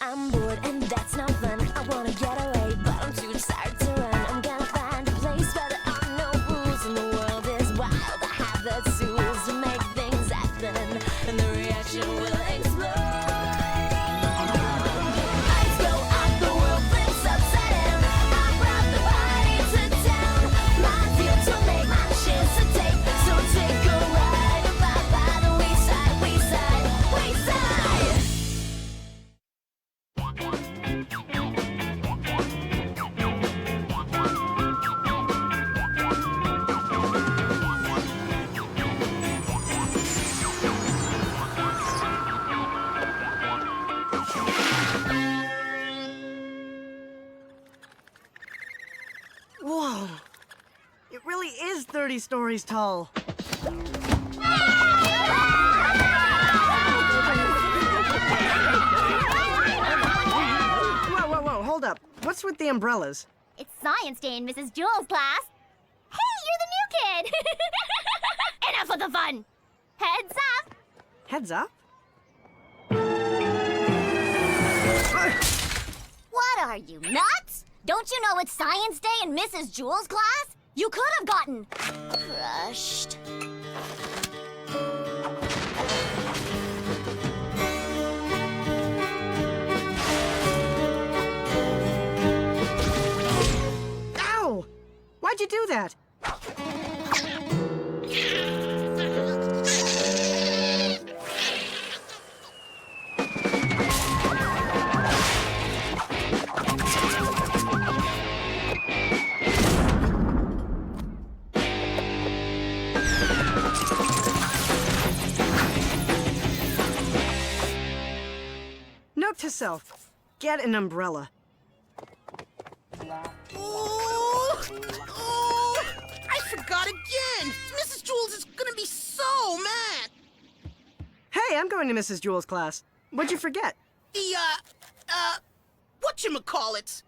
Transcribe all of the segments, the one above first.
I'm bored and that's not fun. I wanna get away, but I'm too tired to run. I'm gonna find a place where there are no rules and the world is wild. I have the tools to make things happen, and the reaction will explode. Lights go up, the world flips upside down. I brought the party to town. My deal to make, my chance to take. So take a ride by the wayside, wayside, wayside. Whoa! It really is 30 stories tall. Whoa, hold up. What's with the umbrellas? It's science day in Mrs. Jewell's class. Hey, you're the new kid! Enough of the fun! Heads up! Heads up? What are you, nuts? Don't you know it's science day in Mrs. Jewell's class? You could have gotten crushed. Ow! Why'd you do that? Note to self, get an umbrella. Oh, I forgot again. Mrs. Jules is gonna be so mad. Hey, I'm going to Mrs. Jewell's class. What'd you forget? The, whatchamacallits?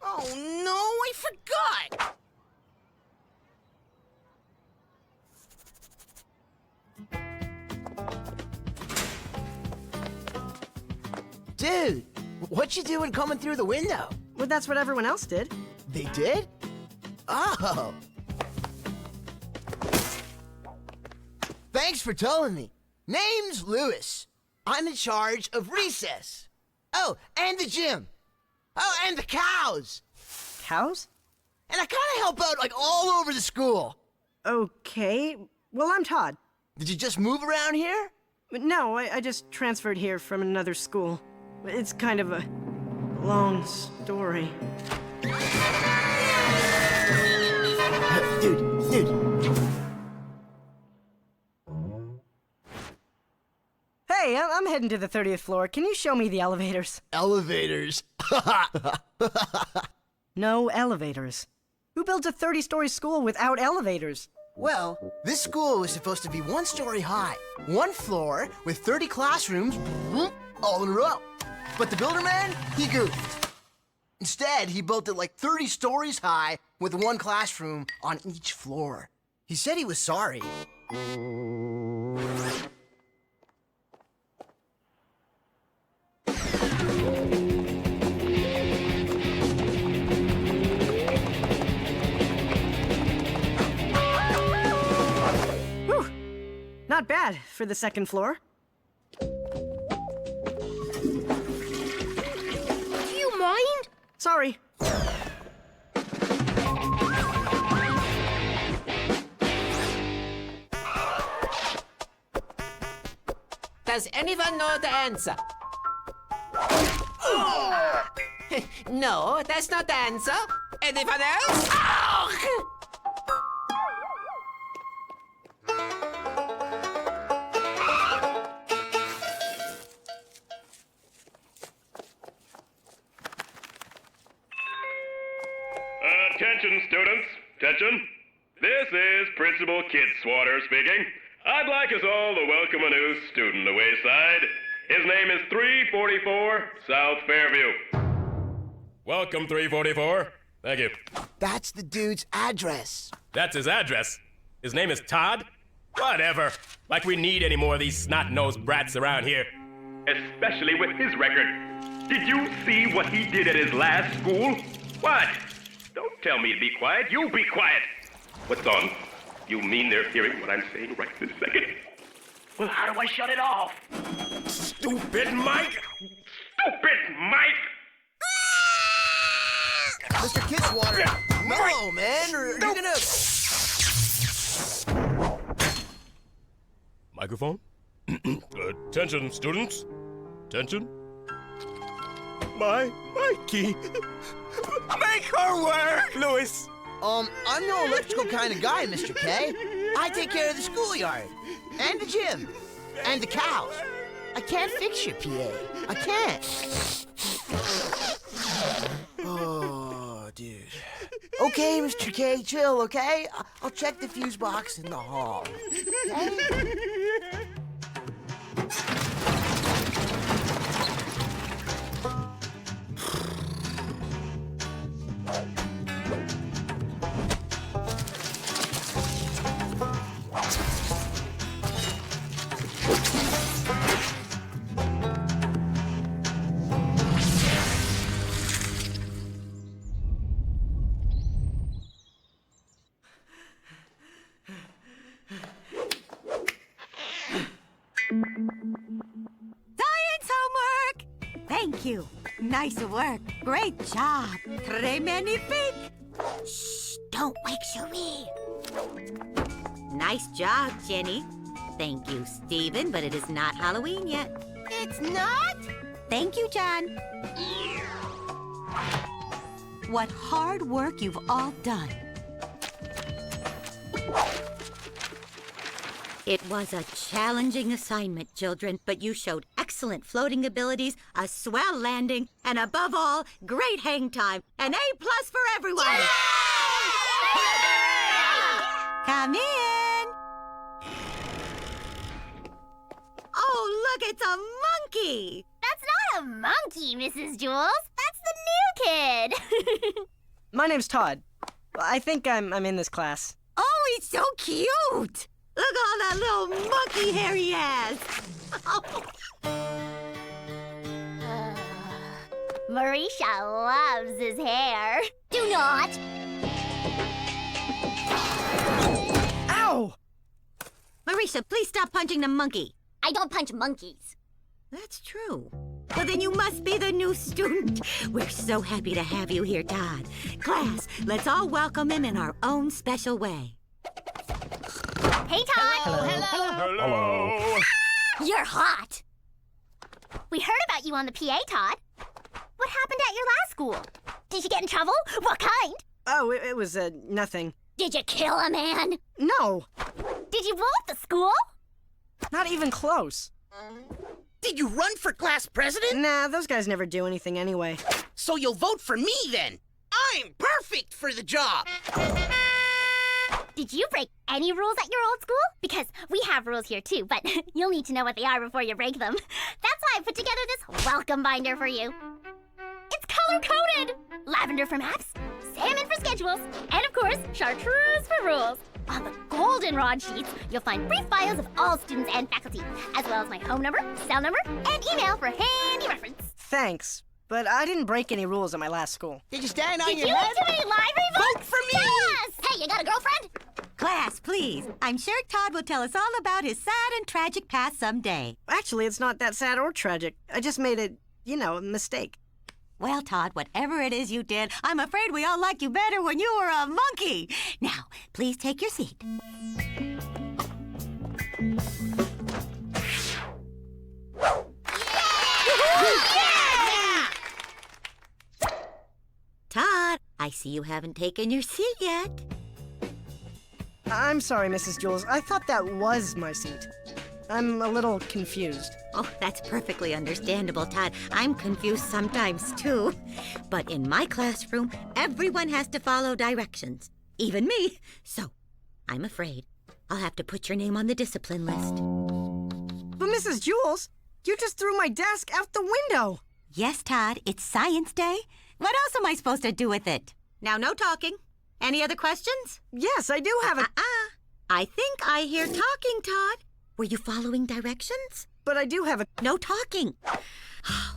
Oh, no, I forgot. Dude, what you doing coming through the window? Well, that's what everyone else did. They did? Oh. Thanks for telling me. Name's Lewis. I'm in charge of recess. Oh, and the gym. Oh, and the cows. Cows? And I kind of help out like all over the school. Okay. Well, I'm Todd. Did you just move around here? No, I just transferred here from another school. It's kind of a long story. Dude. Hey, I'm heading to the 30th floor. Can you show me the elevators? Elevators. No elevators. Who builds a 30-story school without elevators? Well, this school was supposed to be 1 story high, 1 floor with 30 classrooms, all in a row. But the builder man, he goofed. Instead, he built it like 30 stories high with 1 classroom on each floor. He said he was sorry. Whew. Not bad for the 2nd floor. Do you mind? Sorry. Does anyone know the answer? No, that's not the answer. Anyone else? Attention, students. Attention. This is Principal Kidswater speaking. I'd like us all to welcome a new student to Wayside. His name is 344 South Fairview. Welcome, 344. Thank you. That's the dude's address. That's his address. His name is Todd? Whatever. Like we need any more of these snot-nosed brats around here. especially with his record. Did you see what he did at his last school? What? Don't tell me to be quiet. You be quiet. What's on? You mean they're hearing what I'm saying right this second? Well, how do I shut it off? Stupid Mike! Stupid Mike! Mr. Kidswater, no, man, or you're gonna... Microphone? Attention, students. Attention. My Mikey. Make her work, Louis. I'm no electrical kind of guy, Mr. K. I take care of the schoolyard, and the gym, and the cows. I can't fix your PA. I can't. Oh, dude. Okay, Mr. K, chill, okay? I'll check the fuse box in the hall. Okay? Science homework! Thank you. Nice work. Great job. Très magnifique. Shh, don't wake Cherie. Nice job, Jenny. Thank you, Stephen, but it is not Halloween yet. It's not? Thank you, John. What hard work you've all done. It was a challenging assignment, children, but you showed excellent floating abilities, a swell landing, and above all, great hang time. An A+ for everyone! Come in! Oh, look, it's a monkey! That's not a monkey, Mrs. Jules. That's the new kid. My name's Todd. I think I'm in this class. Oh, he's so cute! Look at all that little monkey hair he has! Marisha loves his hair. Do not. Ow! Marisha, please stop punching the monkey. I don't punch monkeys. That's true. Well, then you must be the new student. We're so happy to have you here, Todd. Class, let's all welcome him in our own special way. Hey, Todd. Hello. You're hot. We heard about you on the PA, Todd. What happened at your last school? Did you get in trouble? What kind? Oh, it was, nothing. Did you kill a man? No, Did you blow up the school? not even close. Did you run for class president? Nah, those guys never do anything anyway. So you'll vote for me then. I'm perfect for the job. Did you break any rules at your old school? Because we have rules here too, but you'll need to know what they are before you break them. That's why I put together this welcome binder for you. It's color-coded! Lavender for maps, salmon for schedules, and of course, chartreuse for rules. On the goldenrod sheets, you'll find brief bios of all students and faculty, as well as my home number, cell number, and email for handy reference. Thanks, but I didn't break any rules at my last school. Did you stand on Did your you head? intimidate library Vote folks? for me! Tell us! Hey, you got a girlfriend? Class, please. I'm sure Todd will tell us all about his sad and tragic past someday. Actually, it's not that sad or tragic. I just made a mistake. Well, Todd, whatever it is you did, I'm afraid we all liked you better when you were a monkey. Now, please take your seat. Todd, I see you haven't taken your seat yet. I'm sorry, Mrs. Jules. I thought that was my seat. I'm a little confused. Oh, that's perfectly understandable, Todd. I'm confused sometimes, too. But in my classroom, everyone has to follow directions. Even me. So, I'm afraid I'll have to put your name on the discipline list. But Mrs. Jules, you just threw my desk out the window. Yes, Todd, it's Science Day. What else am I supposed to do with it? Now, no talking. Any other questions? Yes, I do have a... I think I hear talking, Todd. Were you following directions? but I do have a... No talking.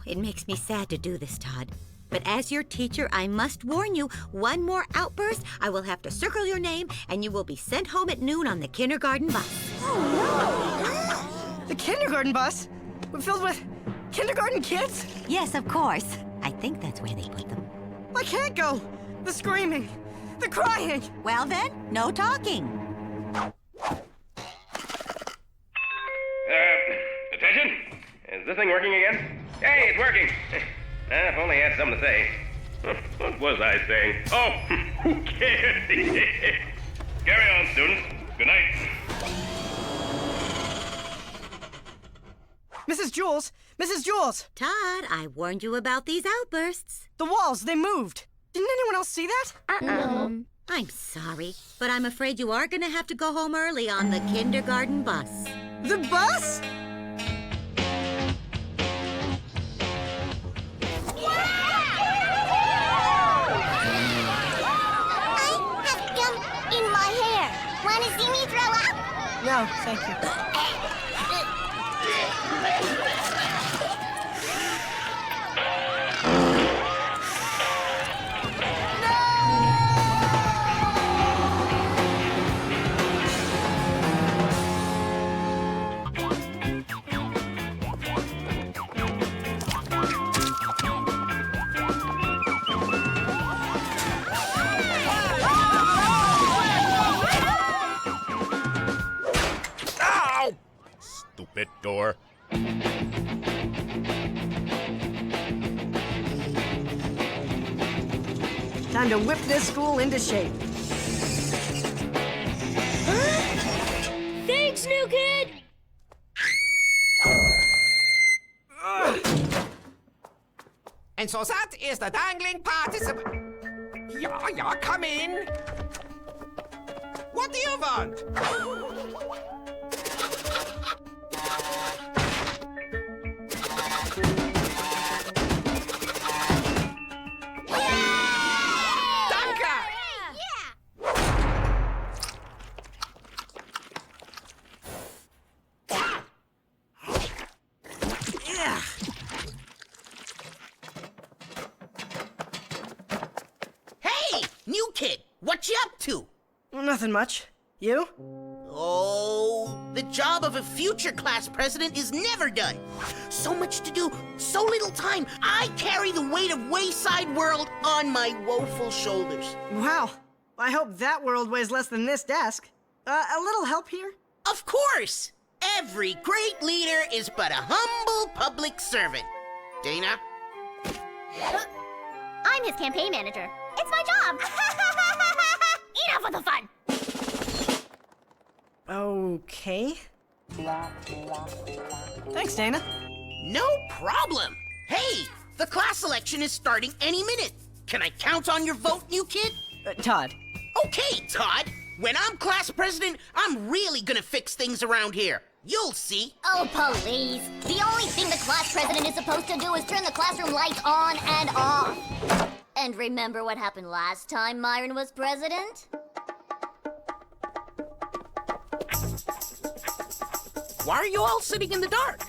It makes me sad to do this, Todd. But as your teacher, I must warn you, one more outburst, I will have to circle your name, and you will be sent home at noon on the kindergarten bus. The kindergarten bus? Filled with kindergarten kids? Yes, of course. I think that's where they put them. I can't go. The screaming, the crying. Well then, no talking. Attention! Is this thing working again? Hey, it's working! If only I had something to say. What was I saying? Oh, who cares? Carry on, students. Good night. Mrs. Jules! Mrs. Jules! Todd, I warned you about these outbursts. The walls, they moved. Didn't anyone else see that? I'm sorry, but I'm afraid you are going to have to go home early on the kindergarten bus. The bus? I have gum in my hair. Wanna see me throw up? No, thank you. Ow! Stupid door. Time to whip this school into shape. Thanks, new kid! And so that is the dangling participant. Yeah, come in. What do you want? Danke! Yeah. Hey, new kid, what you up to? Nothing much. You? Oh, the job of a future class president is never done. So much to do, so little time. I carry the weight of Wayside World on my woeful shoulders. Wow. I hope that world weighs less than this desk. A little help here? Of course! Every great leader is but a humble public servant. Dana? I'm his campaign manager. It's my job. Enough with the fun. Okay. Thanks, Dana. No problem. Hey, the class election is starting any minute. Can I count on your vote, new kid? Todd. Okay, Todd. When I'm class president, I'm really gonna fix things around here. You'll see. Oh, please. The only thing the class president is supposed to do is turn the classroom lights on and off. And remember what happened last time Myron was president? Why are you all sitting in the dark?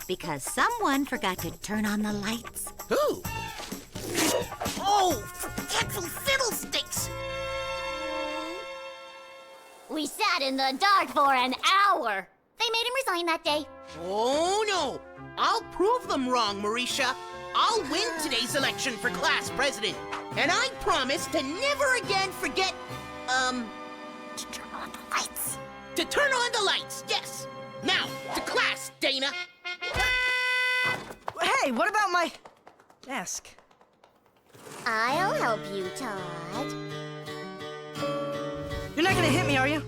Because someone forgot to turn on the lights. Who? Oh, forgetful fiddlesticks! We sat in the dark for an hour. They made him resign that day. Oh, no. I'll prove them wrong, Marisha. I'll win today's election for class president. And I promise to never again forget, To turn on the lights. to turn on the lights, yes. Now, to class, Dana. Hey, what about my desk? I'll help you, Todd. You're not gonna hit me, are you?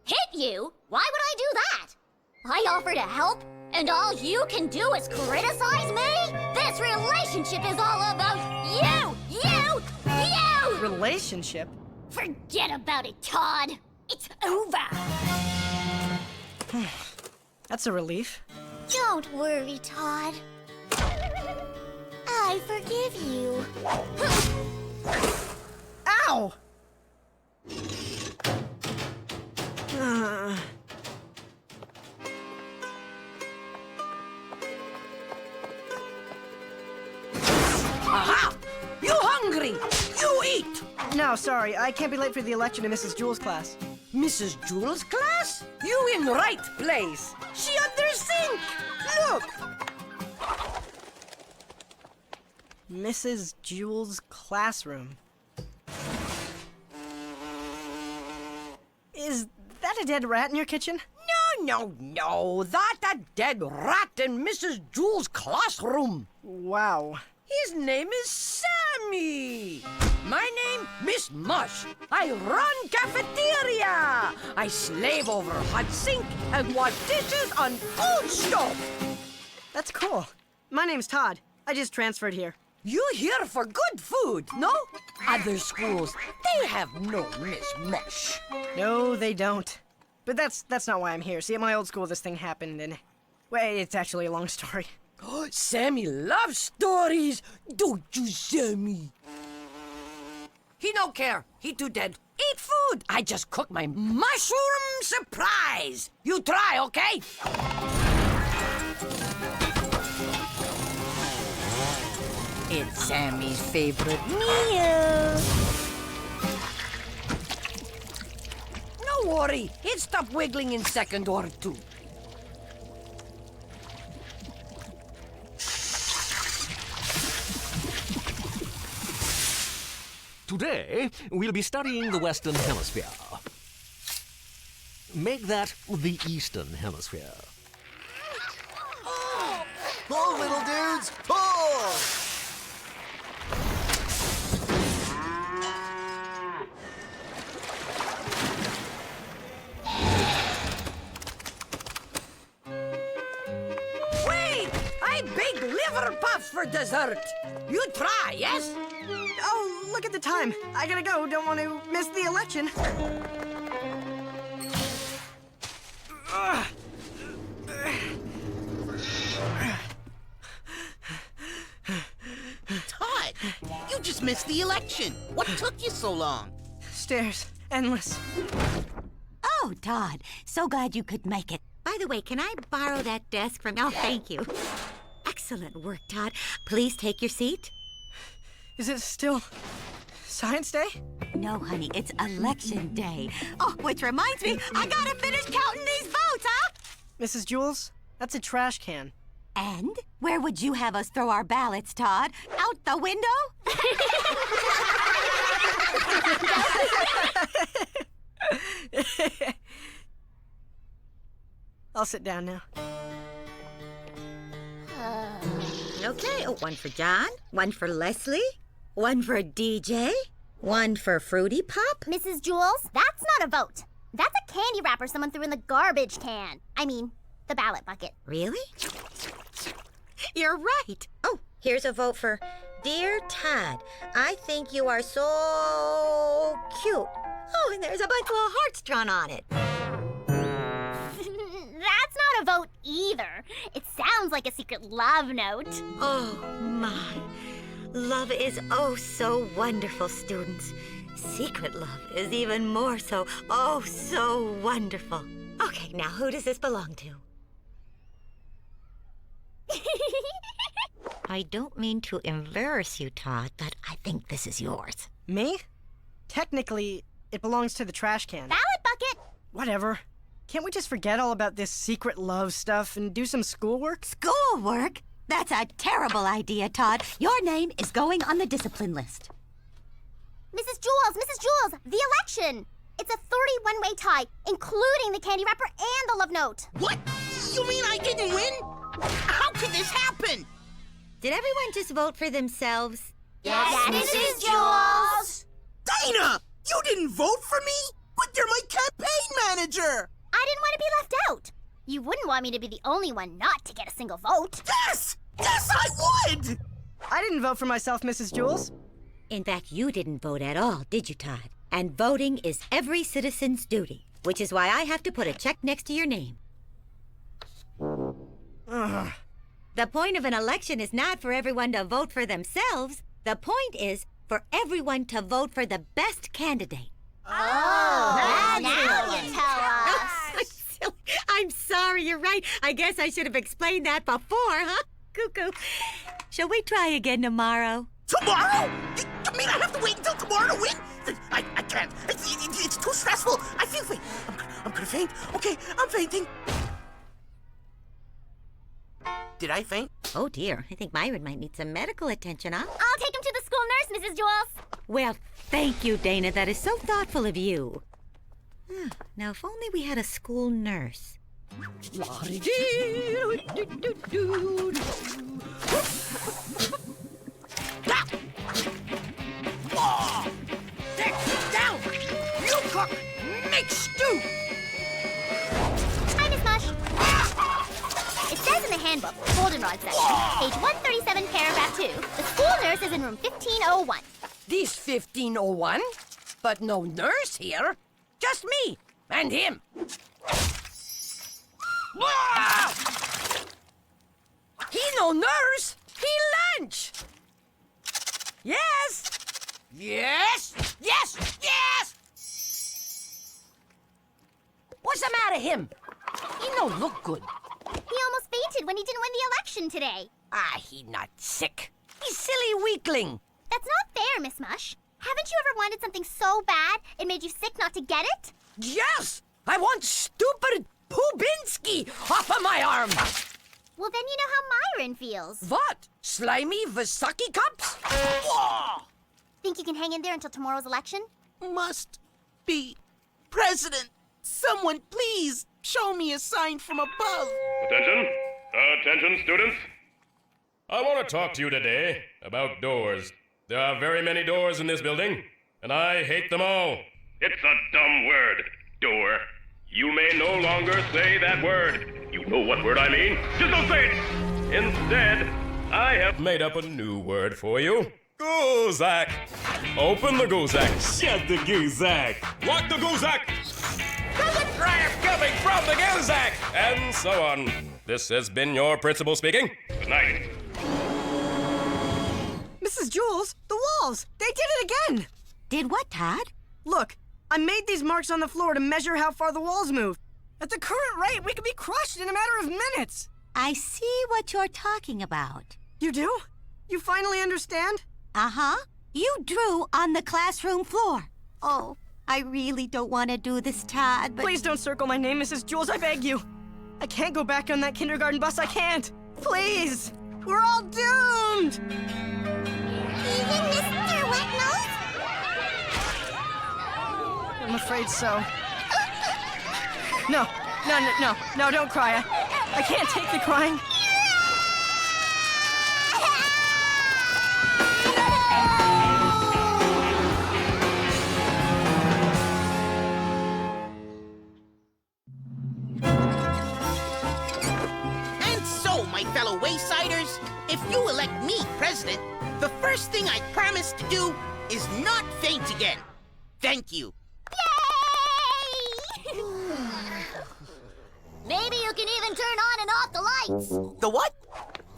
Hit you? Why would I do that? I offer to help, and all you can do is criticize me? This relationship is all about you! You! You! Relationship? Forget about it, Todd. It's over. That's a relief. Don't worry, Todd. I forgive you. Ow! Aha! You hungry? You eat! No, sorry, I can't be late for the election in Mrs. Jewell's class. Mrs. Jewell's class? You in right place. She under sink. Look. Mrs. Jewell's classroom. Is that a dead rat in your kitchen? No. That a dead rat in Mrs. Jewell's classroom. Wow. His name is Sammy. My name, Miss Mush. I run cafeteria. I slave over hot sink and wash dishes on food stove. That's cool. My name's Todd. I just transferred here. You here for good food, no? Other schools, they have no Miss Mush. No, they don't. But that's not why I'm here. See, at my old school, this thing happened, and... Wait, it's actually a long story. Sammy loves stories, don't you, Sammy? He no care. He too dead. Eat food. I just cooked my mushroom surprise. You try, okay? It's Sammy's favorite meal. No worry. It stopped wiggling in second or two. Today, we'll be studying the Western Hemisphere. Make that the Eastern Hemisphere. Pull, little dudes, pull! Wait! I bake liver puffs for dessert. You try, yes? Oh, look at the time. I gotta go. Don't want to miss the election. Todd, you just missed the election. What took you so long? Stairs. Endless. Oh, Todd, so glad you could make it. By the way, can I borrow that desk from... Oh, thank you. Excellent work, Todd. Please take your seat. Is it still Science Day? No, honey, it's Election Day. Oh, which reminds me, I gotta finish counting these votes, huh? Mrs. Jules, that's a trash can. And where would you have us throw our ballots, Todd? Out the window? I'll sit down now. Okay, one for John, one for Leslie, one for DJ, one for Fruity Pop. Mrs. Jules, that's not a vote. That's a candy wrapper someone threw in the garbage can. I mean, the ballot bucket. Really? You're right. Oh, here's a vote for Dear Todd. I think you are so cute. Oh, and there's a bunch of little hearts drawn on it. That's not a vote either. It sounds like a secret love note. Oh, my. Love is oh so wonderful, students. Secret love is even more so, oh so wonderful. Okay, now who does this belong to? I don't mean to embarrass you, Todd, but I think this is yours. Me? Technically, it belongs to the trash can. Ballot bucket! Whatever. Can't we just forget all about this secret love stuff and do some schoolwork? Schoolwork? That's a terrible idea, Todd. Your name is going on the discipline list. Mrs. Jules, the election! It's a 31-way tie, including the candy wrapper and the love note. What? You mean I didn't win? How could this happen? Did everyone just vote for themselves? Yes, Mrs. Jules! Dana! You didn't vote for me? But you're my campaign manager! I didn't want to be left out. You wouldn't want me to be the only one not to get a single vote. Yes! Yes, I would! I didn't vote for myself, Mrs. Jules. In fact, you didn't vote at all, did you, Todd? And voting is every citizen's duty, which is why I have to put a check next to your name. Ugh. The point of an election is not for everyone to vote for themselves. The point is for everyone to vote for the best candidate. Oh, now you tell us. I'm sorry, you're right. I guess I should have explained that before, huh? Cuckoo. Shall we try again tomorrow? Tomorrow? You mean I have to wait until tomorrow to win? I can't. It's too stressful. I feel faint. I'm gonna faint. Okay, I'm fainting. Did I faint? Oh dear, I think Myron might need some medical attention, huh? I'll take him to the school nurse, Mrs. Jules. Well, thank you, Dana. That is so thoughtful of you. Now, if only we had a school nurse. Down! You cook! Make stew! Hi, Miss Mush. It says in the handbook, goldenrod section, page 137, paragraph 2, the school nurse is in room 1501. This 1501? But no nurse here. Just me and him. He no nurse. He lunch. Yes. Yes. Yes. Yes. What's the matter him? He no look good. He almost fainted when he didn't win the election today. He not sick. He silly weakling. That's not fair, Miss Mush. Haven't you ever wanted something so bad it made you sick not to get it? Yes! I want stupid Pubinsky off of my arm! Well, then you know how Myron feels. What? Slimy Vasaki cups? Think you can hang in there until tomorrow's election? Must be president. Someone please show me a sign from above. Attention! Attention, students! I want to talk to you today about doors. There are very many doors in this building, and I hate them all. It's a dumb word, door. You may no longer say that word. You know what word I mean. Just don't say it! Instead, I have made up a new word for you. Guzak. Open the Guzak. Shut the Guzak. Lock the Guzak. I am coming from the Guzak. And so on. This has been your principal speaking. Good night. Mrs. Jules, the walls! They did it again! Did what, Todd? Look, I made these marks on the floor to measure how far the walls move. At the current rate, we could be crushed in a matter of minutes. I see what you're talking about. You do? You finally understand? Uh-huh. You drew on the classroom floor. Oh, I really don't want to do this, Todd, but... Please don't circle my name, Mrs. Jules, I beg you. I can't go back on that kindergarten bus, I can't. Please! We're all doomed! Even Mr. Wetnose? I'm afraid so. No, don't cry. I can't take the crying. And so, my fellow Waysiders, if you elect me president, the first thing I promise to do is not faint again. Thank you. Yay! Maybe you can even turn on and off the lights. The what?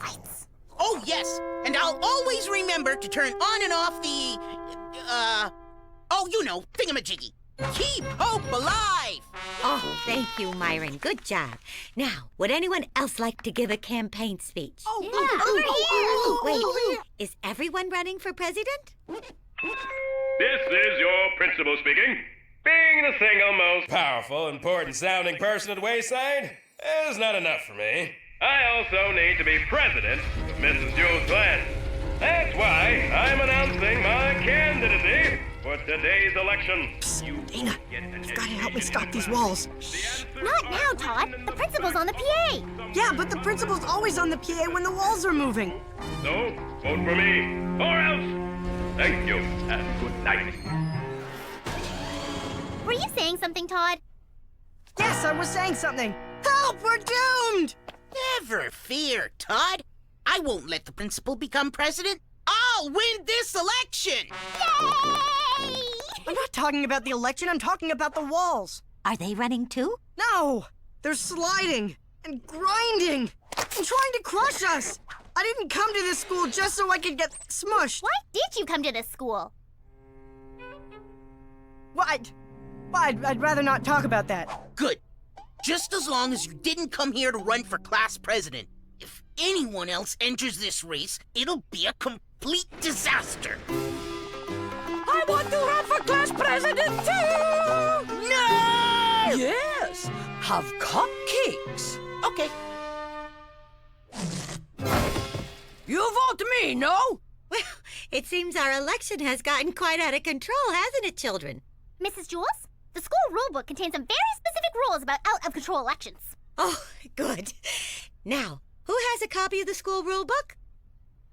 Lights. Oh, yes. And I'll always remember to turn on and off the, thingamajiggy. Keep hope alive! Oh, thank you, Myron. Good job. Now, would anyone else like to give a campaign speech? Wait, is everyone running for president? This is your principal speaking. Being the single most powerful, important-sounding person at Wayside is not enough for me. I also need to be president of Mrs. Jules Glenn. That's why I'm announcing my candidacy for today's election. Dana, you've got to help me stop these walls. Not now, Todd. The principal's on the PA. Yeah, but the principal's always on the PA when the walls are moving. So, vote for me, or else. Thank you, and good night. Were you saying something, Todd? Yes, I was saying something. Help, we're doomed! Never fear, Todd. I won't let the principal become president. I'll win this election! Yay! I'm not talking about the election, I'm talking about the walls. Are they running too? No! They're sliding and grinding and trying to crush us. I didn't come to this school just so I could get smushed. Why did you come to this school? What? I'd rather not talk about that. Good. Just as long as you didn't come here to run for class president. If anyone else enters this race, it'll be a complete complete disaster. I want to run for class president too! No! Yes, have cupcakes. Okay. You vote me, no? Well, it seems our election has gotten quite out of control, hasn't it, children? Mrs. Jules, the school rulebook contains some very specific rules about out-of-control elections. Oh, good. Now, who has a copy of the school rule book?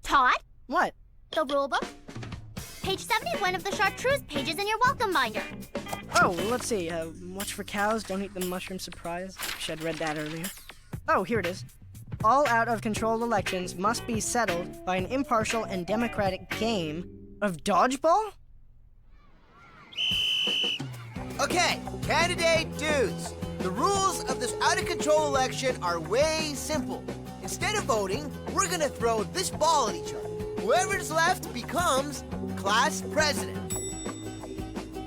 Todd, What? the rulebook. Page 71 of the chartreuse pages in your welcome binder. Oh, let's see. Watch for cows, don't eat the mushroom surprise. Wish I'd read that earlier. Oh, here it is. All out-of-control elections must be settled by an impartial and democratic game of dodgeball? Okay, candidate dudes. The rules of this out-of-control election are way simple. Instead of voting, we're gonna throw this ball at each other. Whoever's left becomes class president.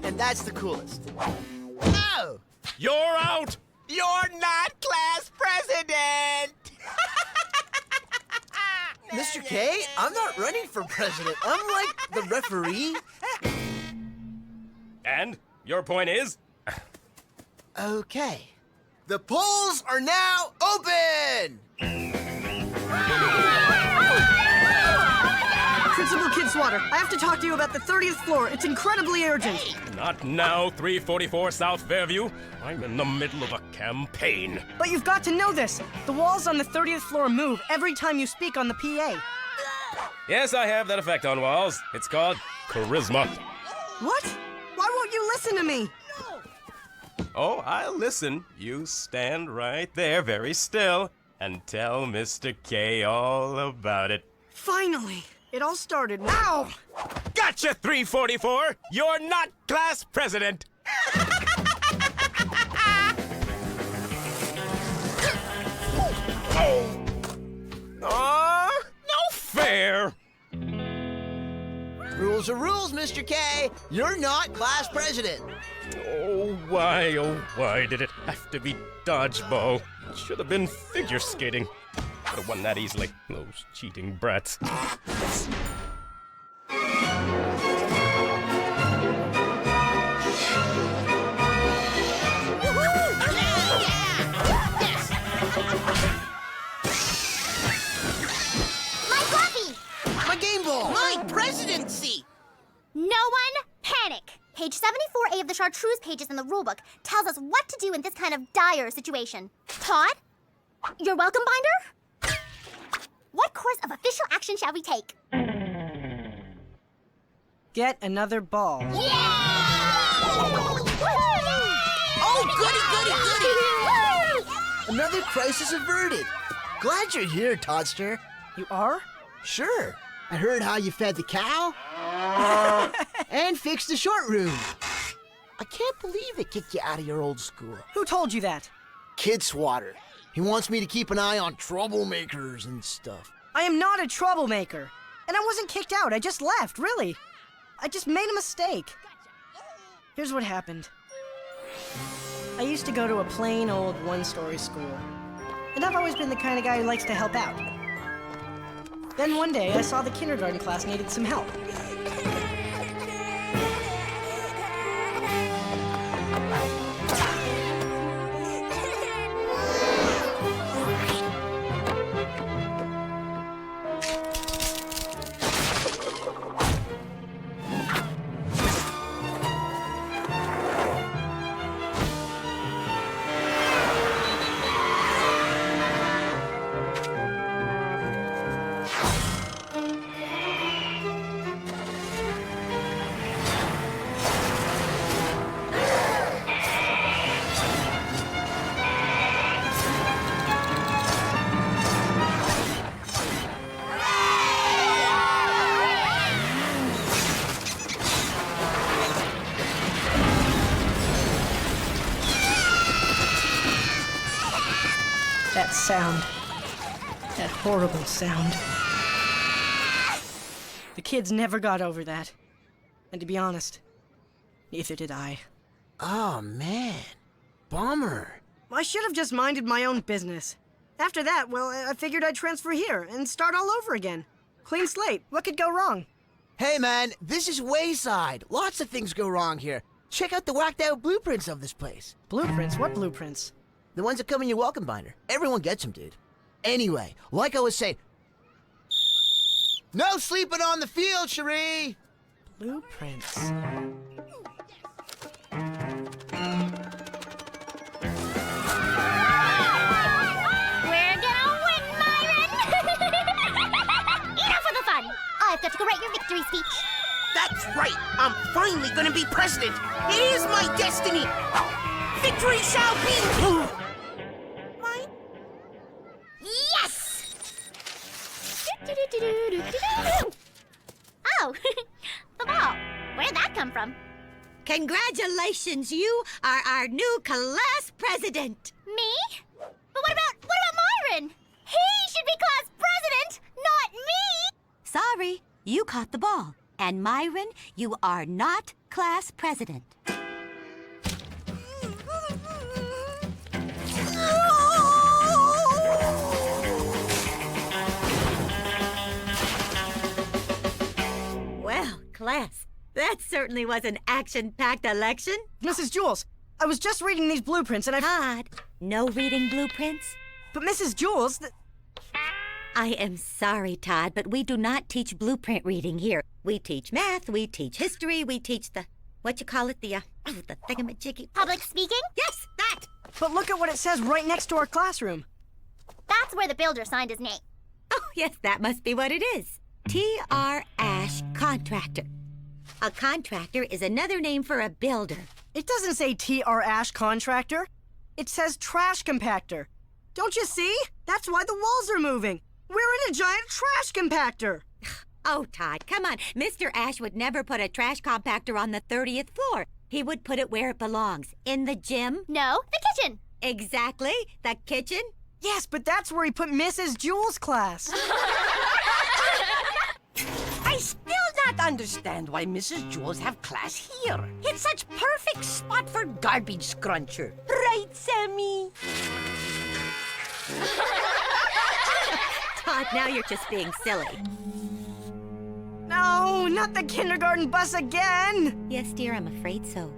And that's the coolest. Oh! You're out! You're not class president! Mr. K, I'm not running for president. I'm like the referee. And your point is? Okay. The polls are now open! Principal Kidswatter, I have to talk to you about the 30th floor. It's incredibly urgent. Not now, 344 South Fairview. I'm in the middle of a campaign. But you've got to know this. The walls on the 30th floor move every time you speak on the PA. Yes, I have that effect on walls. It's called charisma. What? Why won't you listen to me? Oh, I'll listen. You stand right there very still and tell Mr. K all about it. Finally. It all started. Ow! Gotcha, 344! You're not class president! No fair! Rules are rules, Mr. K. You're not class president. Oh, why did it have to be dodgeball? It should have been figure skating. Could have won that easily. Those cheating brats. My coffee! My game ball. My presidency! No one panic! Page 74A of the chartreuse pages in the rulebook tells us what to do in this kind of dire situation. Todd? Your welcome binder? What course of official action shall we take? Get another ball. Oh, goody, goody, goody! Another crisis averted. Glad you're here, Toddster. You are? Sure. I heard how you fed the cow and fixed the short room. I can't believe they kicked you out of your old school. Who told you that? Kidswatter. He wants me to keep an eye on troublemakers and stuff. I am not a troublemaker. And I wasn't kicked out. I just left, really. I just made a mistake. Here's what happened. I used to go to a plain old one-story school. And I've always been the kind of guy who likes to help out. Then one day, I saw the kindergarten class needed some help. That sound. That horrible sound. The kids never got over that. And to be honest, neither did I. Oh, man. Bummer. I should have just minded my own business. After that, well, I figured I'd transfer here and start all over again. Clean slate. What could go wrong? Hey, man, this is Wayside. Lots of things go wrong here. Check out the whacked-out blueprints of this place. Blueprints? What blueprints? The ones that come in your welcome binder. Everyone gets them, dude. Anyway, like I was saying... No sleeping on the field, Cherie! Blueprints. We're gonna win, Myron! Enough of the fun! I've got to go write your victory speech. That's right. I'm finally gonna be president. It is my destiny. Victory shall be mine. Yes! Oh, the ball. Where'd that come from? Congratulations, you are our new class president. Me? But what about Myron? He should be class president, not me! Sorry, you caught the ball. And Myron, you are not class president. Well, class, that certainly was an action-packed election. Mrs. Jules, I was just reading these blueprints and Todd, no reading blueprints? But Mrs. Jules, I am sorry, Todd, but we do not teach blueprint reading here. We teach math, we teach history, we teach the, the thingamajiggy. Public speaking? Yes, that! But look at what it says right next to our classroom. That's where the builder signed his name. Oh, yes, that must be what it is. T.R. Ash Contractor. A contractor is another name for a builder. It doesn't say T.R. Ash Contractor. It says Trash Compactor. Don't you see? That's why the walls are moving. We're in a giant trash compactor. Oh, Todd, come on. Mr. Ash would never put a trash compactor on the 30th floor. He would put it where it belongs. In the gym? No, the kitchen. Exactly. The kitchen? Yes, but that's where he put Mrs. Jules' class. I still not understand why Mrs. Jules have class here. It's such perfect spot for garbage scruncher. Right, Sammy? Todd, now you're just being silly. No, not the kindergarten bus again. Yes, dear, I'm afraid so.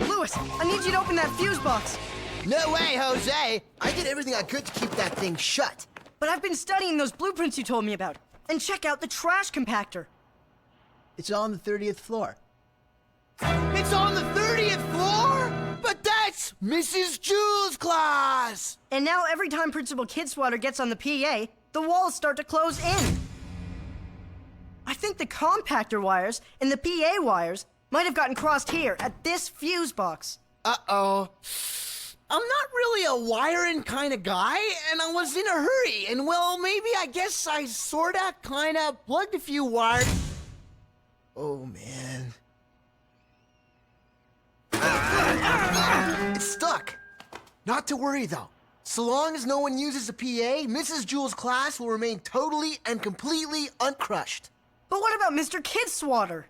Louis, I need you to open that fuse box. No way, Jose! I did everything I could to keep that thing shut. But I've been studying those blueprints you told me about. And check out the trash compactor. It's on the 30th floor. It's on the 30th floor? But that's Mrs. Jules' class! And now every time Principal Kidswatter gets on the PA, the walls start to close in. I think the compactor wires and the PA wires might have gotten crossed here at this fuse box. Uh-oh. I'm not really a wiring kind of guy, and I was in a hurry, and well, maybe I guess I sorta, kinda plugged a few wires. Oh, man. It's stuck. Not to worry, though. So long as no one uses a PA, Mrs. Jules' class will remain totally and completely uncrushed. But what about Mr. Kidswatter?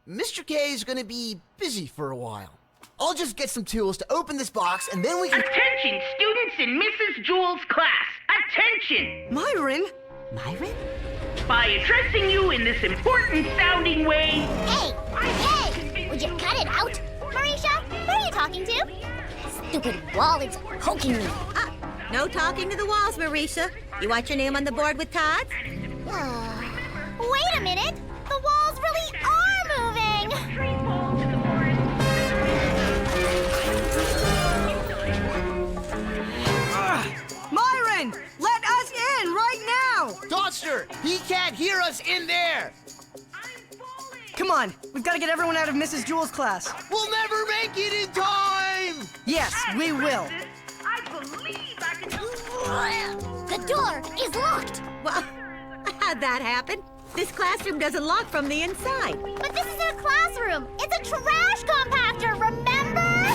Mr. K is gonna be busy for a while. I'll just get some tools to open this box, and then we can... Attention, students in Mrs. Jules' class. Attention! Myron? Myron? By addressing you in this important sounding way... Hey! Hey! Would you cut it out? Marisha, who are you talking to? Stupid wall, it's poking me. No talking to the walls, Marisha. You want your name on the board with Todd? Wait a minute! The walls really are moving! Myron! Let us in right now! Dodster, he can't hear us in there! Come on, we've got to get everyone out of Mrs. Jules' class. We'll never make it in time! Yes, we will. I believe I can... The door is locked! Well, how'd that happen? This classroom doesn't lock from the inside. But this isn't a classroom! It's a trash compactor, remember?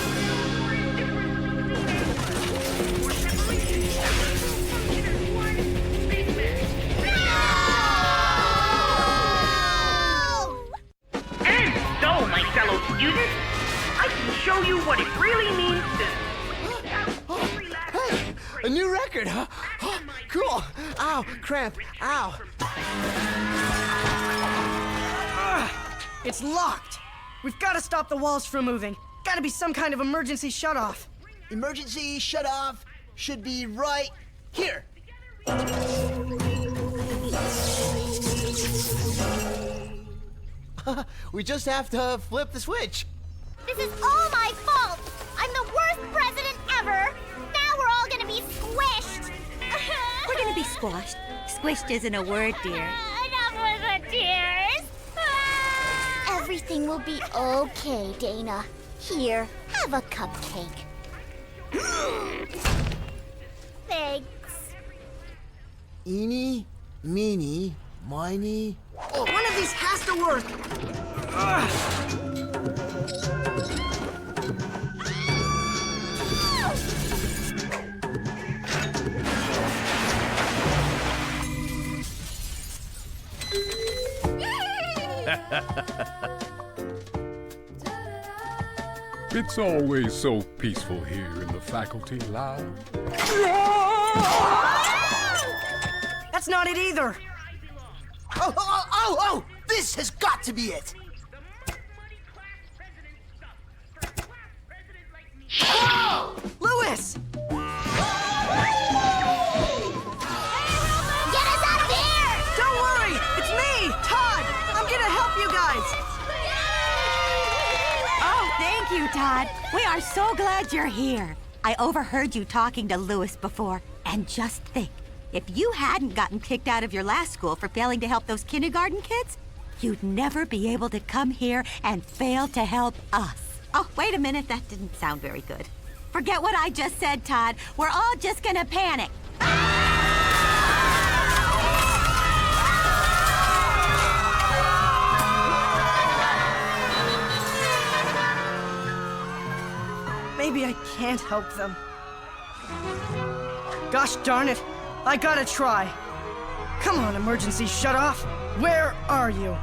record, huh? Oh, cool. Ow, cramp. Ow. It's locked. We've got to stop the walls from moving. Got to be some kind of emergency shutoff. Emergency shutoff should be right here. We just have to flip the switch. This is all my fault. I'm the worst president ever. Now we're all gonna be squished. We're gonna be squashed. Squished isn't a word, dear. Enough with the tears. Everything will be okay, Dana. Here, have a cupcake. Thanks. Eeny, meeny, miny. Oh, one of these has to work. Ugh. It's always so peaceful here in the faculty lounge. That's not it either. Oh! This has got to be it. Lewis! Get us out of here! Don't worry! It's me, Todd! I'm gonna help you guys! Oh, thank you, Todd. We are so glad you're here. I overheard you talking to Lewis before, and just think, if you hadn't gotten kicked out of your last school for failing to help those kindergarten kids, you'd never be able to come here and fail to help us. Oh, wait a minute, that didn't sound very good. Forget what I just said, Todd. We're all just gonna panic. Maybe I can't help them. Gosh darn it! I gotta try. Come on, emergency shutoff. Where are you?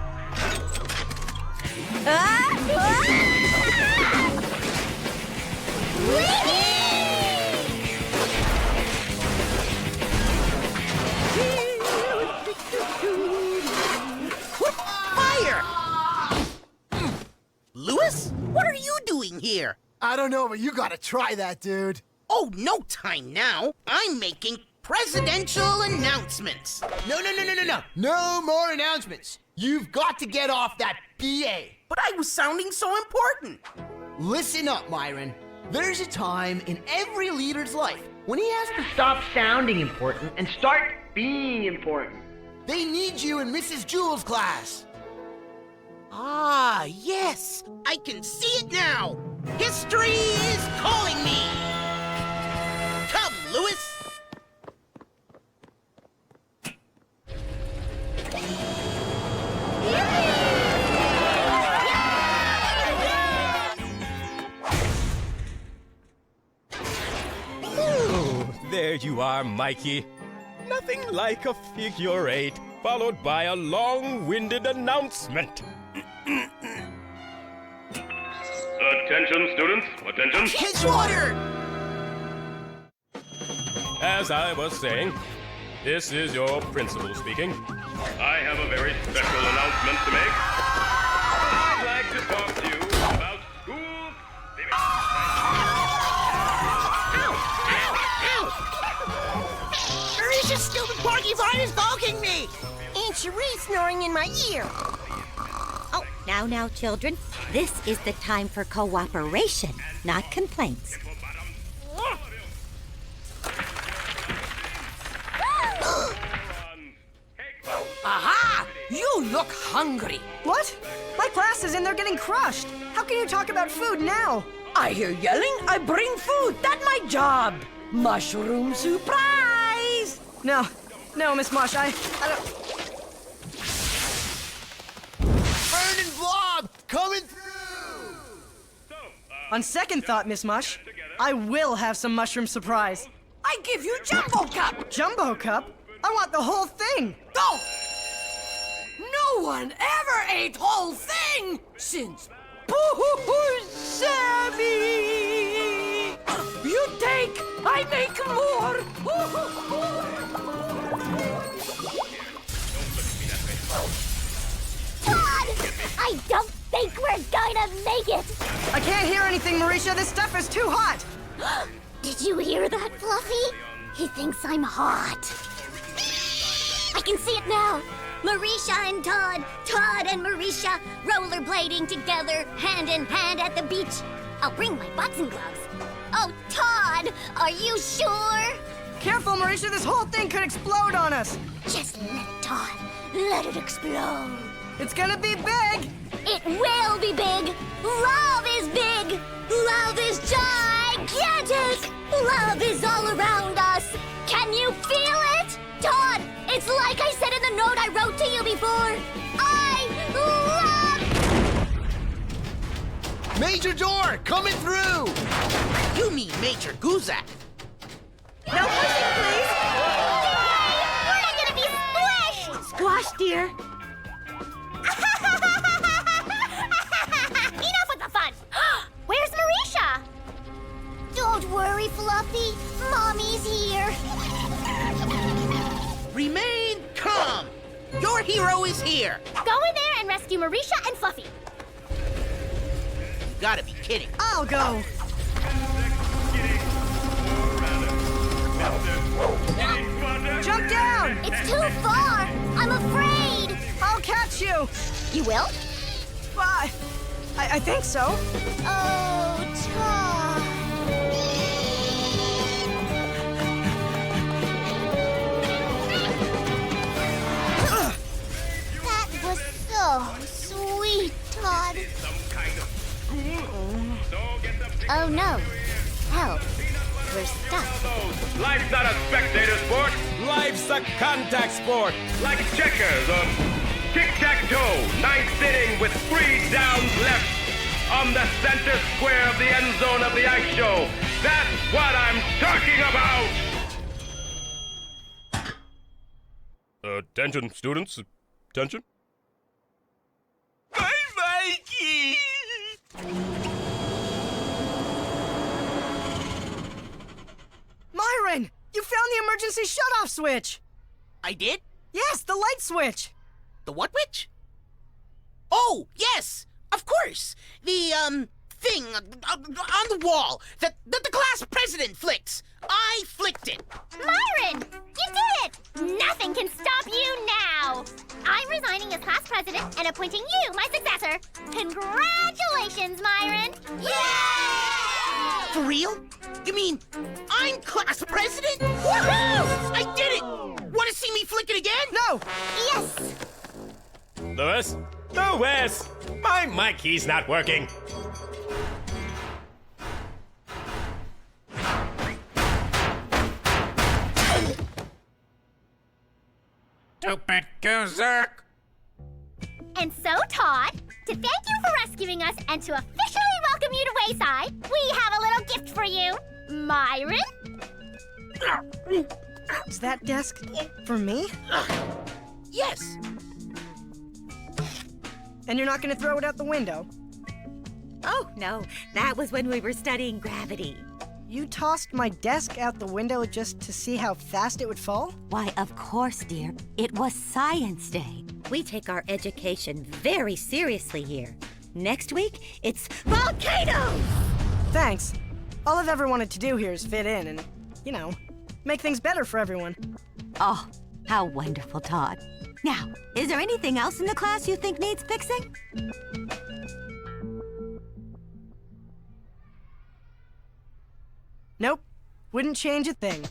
Fire! Lewis, what are you doing here? I don't know, but you gotta try that, dude. Oh, no time now. I'm making presidential announcements. No. No more announcements. You've got to get off that PA. But I was sounding so important. Listen up, Myron. There's a time in every leader's life when he has to stop sounding important and start being important. They need you in Mrs. Jewell's class. Ah, yes. I can see it now. History is calling me. Come, Lewis. Oh, there you are, Mikey. Nothing like a figure eight, followed by a long-winded announcement. Attention, students. Attention. Kidswater! As I was saying, this is your principal speaking. I have a very special announcement to make. I'd like to talk to you about school living. Marisha, stupid porcupine is poking me! Aunt Cherie snoring in my ear. Oh, now, children. This is the time for cooperation, not complaints. Aha! You look hungry. What? My class is in there getting crushed. How can you talk about food now? I hear yelling, I bring food. That's my job. Mushroom surprise! No, Miss Mosh, I don't... Fern and Blob coming through! On second thought, Miss Mush, I will have some mushroom surprise. I give you Jumbo Cup. Jumbo cup? I want the whole thing. Go! No one ever ate whole thing since Sammy. You take I make more! Todd! I don't think we're gonna make it! I can't hear anything, Marisha. This stuff is too hot. Did you hear that, Fluffy? He thinks I'm hot. I can see it now. Marisha and Todd, Todd and Marisha, rollerblading together, hand in hand at the beach. I'll bring my boxing gloves. Oh, Todd, are you sure? Careful, Marisha. This whole thing could explode on us. Just let it, Todd. Let it explode. It's gonna be big. It will be big. Love is big. Love is gigantic. Love is all around us. Can you feel it? Todd, it's like I said in the note I wrote to you before. I love... Major door, coming through! You mean Major Guzak. No pushing, please. We're not gonna be squished. Squash, dear. Enough with the fun. Where's Marisha? Don't worry, Fluffy. Mommy's here. Remain calm. Your hero is here. Go in there and rescue Marisha and Fluffy. You gotta be kidding. I'll go. Jump down. It's too far. I'm afraid. I'll catch you. You will? I think so. Oh, Todd. That was so sweet, Todd. Oh no. Help. We're stuck. Life's not a spectator sport. Life's a contact sport. Like checkers or tic-tac-toe. Ninth inning with 3 downs left on the center square of the end zone of the ice show. That's what I'm talking about. Attention, students. Attention. Bye, Mikey! Myron, you found the emergency shutoff switch. I did? Yes, the light switch. The what witch? Oh, yes, of course. The, thing on the wall that the class president flicks. I flicked it. Myron, you did it! Nothing can stop you now. I'm resigning as class president and appointing you my successor. Congratulations, Myron. Yay! For real? You mean I'm class president? Woohoo! I did it! Want to see me flick it again? No. Yes. Louis? Louis! My mic key's not working. Stupid Guzak! And so, Todd, to thank you for rescuing us and to officially welcome you to Wayside, we have a little gift for you. Myron? Is that desk for me? Yes. And you're not gonna throw it out the window? Oh, no. That was when we were studying gravity. You tossed my desk out the window just to see how fast it would fall? Why, of course, dear. It was Science Day. We take our education very seriously here. Next week, it's volcanoes! Thanks. All I've ever wanted to do here is fit in and, you know, make things better for everyone. Oh, how wonderful, Todd. Now, is there anything else in the class you think needs fixing? Nope. Wouldn't change a thing.